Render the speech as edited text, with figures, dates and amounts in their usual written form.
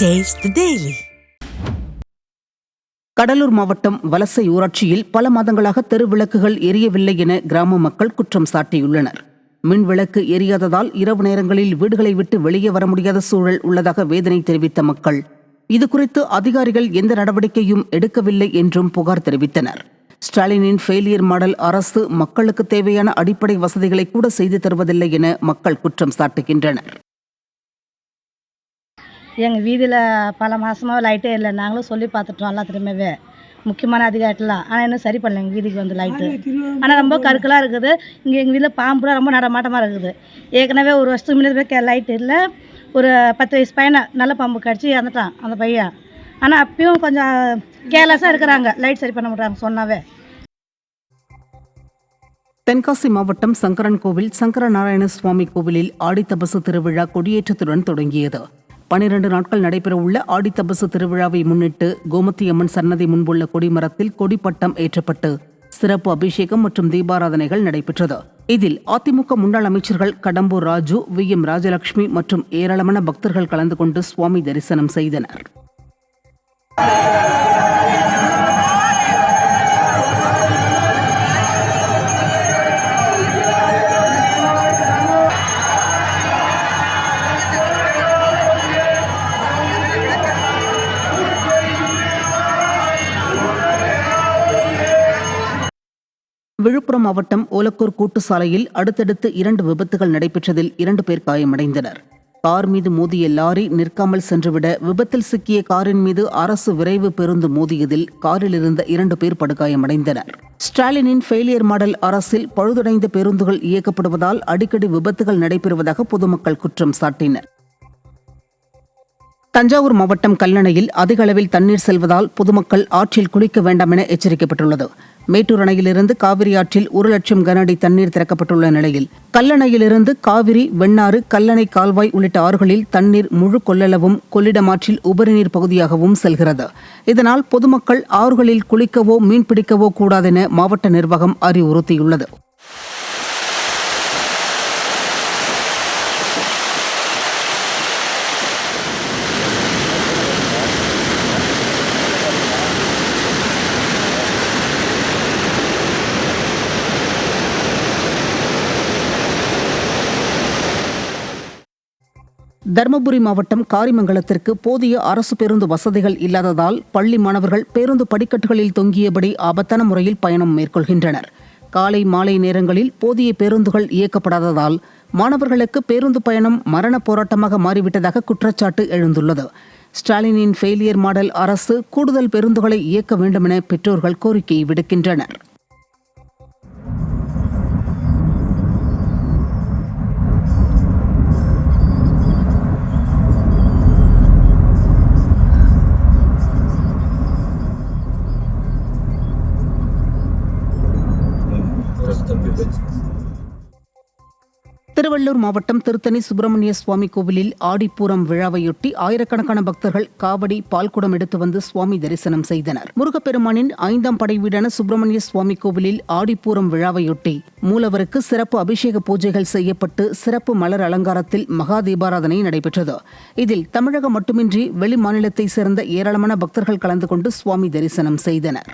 Taste the Daily. Cuddalore மாவட்டம் வலசை ஊராட்சியில் பல மாதங்களாக தெருவிளக்குகள் எரியவில்லை என கிராம மக்கள் குற்றம் சாட்டியுள்ளனர். மின் விளக்கு எரியாததால் இரவு நேரங்களில் வீடுகளை விட்டு வெளியே வர முடியாத சூழல் உள்ளதாக வேதனை தெரிவித்த மக்கள் இதுகுறித்து அதிகாரிகள் எந்த நடவடிக்கையும் எடுக்கவில்லை என்றும் புகார் தெரிவித்தனர். ஸ்டாலினின் ஃபெயிலியர் மாடல் அரசு மக்களுக்கு தேவையான அடிப்படை வசதிகளை கூட செய்து தருவதில்லை என மக்கள் குற்றம் சாட்டுகின்றனர். எங்கள் வீதியில் பல மாதமாக லைட்டே இல்லை. நாங்களும் சொல்லி பார்த்துட்டோம் எல்லாம் திரும்பவே முக்கியமான அதிகாரிலாம். ஆனால் இன்னும் சரி பண்ணல எங்கள் வீதிக்கு வந்து லைட்டு. ஆனால் ரொம்ப கருக்கலாக இருக்குது. இங்கே எங்கள் வீட்டில் பாம்புலாம் ரொம்ப நடமாட்டமாக இருக்குது. ஏற்கனவே ஒரு வருஷத்துக்கு முன்னாடி லைட் இல்லை. ஒரு 10 வயசு பையனை நல்ல பாம்பு கடிச்சு இறந்துட்டான் அந்த பையன். ஆனால் அப்பயும் கொஞ்சம் கேர்லெஸ்ஸாக இருக்கிறாங்க, லைட் சரி பண்ண மாட்டாங்க சொன்னாவே. தென்காசி மாவட்டம் சங்கரன் கோவில் சங்கரநாராயண சுவாமி கோவிலில் ஆடித்தபசு திருவிழா கொடியேற்றத்துடன் தொடங்கியது. 12 நாட்கள் நடைபெறவுள்ள ஆடித்தபசு திருவிழாவை முன்னிட்டு கோமதி அம்மன் சன்னதி முன்புள்ள கொடிமரத்தில் கொடிப்பட்டம் ஏற்றப்பட்டு சிறப்பு அபிஷேகம் மற்றும் தீபாராதனைகள் நடைபெற்றது. இதில் அதிமுக முன்னாள் அமைச்சர்கள் கடம்பூர் ராஜு, VM ராஜலட்சுமி மற்றும் ஏராளமான பக்தர்கள் கலந்து கொண்டு சுவாமி தரிசனம் செய்தனர். விழுப்புரம் மாவட்டம் ஓலக்கூர் கூட்டு சாலையில் அடுத்தடுத்து 2 விபத்துகள் நடைபெற்றதில் 2 பேர் காயமடைந்தனர். கார் மீது மோதிய லாரி நிற்காமல் சென்றுவிட விபத்தில் சிக்கிய காரின் மீது அரசு விரைவு பேருந்து மோதியதில் காரில் இருந்த 2 பேர் படுகாயமடைந்தனர். ஸ்டாலினின் ஃபெயிலியர் மாடல் அரசில் பழுதடைந்த பேருந்துகள் இயக்கப்படுவதால் அடிக்கடி விபத்துகள் நடைபெறுவதாக பொதுமக்கள் குற்றம் சாட்டினர். தஞ்சாவூர் மாவட்டம் கல்லணையில் அதிக அளவில் தண்ணீர் செல்வதால் பொதுமக்கள் ஆற்றில் குளிக்க வேண்டாம் என எச்சரிக்கப்பட்டுள்ளது. மேட்டூர் அணையிலிருந்து காவிரி ஆற்றில் 1 லட்சம் கன அடி தண்ணீர் திறக்கப்பட்டுள்ள நிலையில் கல்லணையிலிருந்து காவிரி, வெண்ணாறு, கல்லணை கால்வாய் உள்ளிட்ட ஆறுகளில் தண்ணீர் முழு கொள்ளளவும் கொள்ளிடம் ஆற்றில் உபரிநீர் பகுதியாகவும் செல்கிறது. இதனால் பொதுமக்கள் ஆறுகளில் குளிக்கவோ மீன்பிடிக்கவோ கூடாதென மாவட்ட நிர்வாகம் அறிவுறுத்தியுள்ளது. தருமபுரி மாவட்டம் காரிமங்கலத்திற்கு போதிய அரசு பேருந்து வசதிகள் இல்லாததால் பள்ளி மாணவர்கள் பேருந்து படிக்கட்டுகளில் தொங்கியபடி ஆபத்தான முறையில் பயணம் மேற்கொள்கின்றனர். காலை மாலை நேரங்களில் போதிய பேருந்துகள் இயக்கப்படாததால் மாணவர்களுக்கு பேருந்து பயணம் மரண போராட்டமாக மாறிவிட்டதாக குற்றச்சாட்டு எழுந்துள்ளது. ஸ்டாலினின் ஃபெயிலியர் மாடல் அரசு கூடுதல் பேருந்துகளை இயக்க வேண்டுமென பெற்றோர்கள் கோரிக்கை விடுக்கின்றனர். திருவள்ளூர் மாவட்டம் திருத்தணி சுப்பிரமணிய சுவாமி கோவிலில் ஆடிப்பூரம் விழாவையொட்டி ஆயிரக்கணக்கான பக்தர்கள் காவடி, பால்குடம் எடுத்து வந்து சுவாமி தரிசனம் செய்தனர். முருகப்பெருமானின் 5ஆம் படை வீடான சுப்பிரமணிய சுவாமி கோவிலில் ஆடிப்பூரம் விழாவையொட்டி மூலவருக்கு சிறப்பு அபிஷேக பூஜைகள் செய்யப்பட்டு சிறப்பு மலர் அலங்காரத்தில் மகா தீபாராதனை நடைபெற்றது. இதில் தமிழகம் மட்டுமின்றி வெளி மாநிலத்தை சேர்ந்த ஏராளமான பக்தர்கள் கலந்து கொண்டு சுவாமி தரிசனம் செய்தனர்.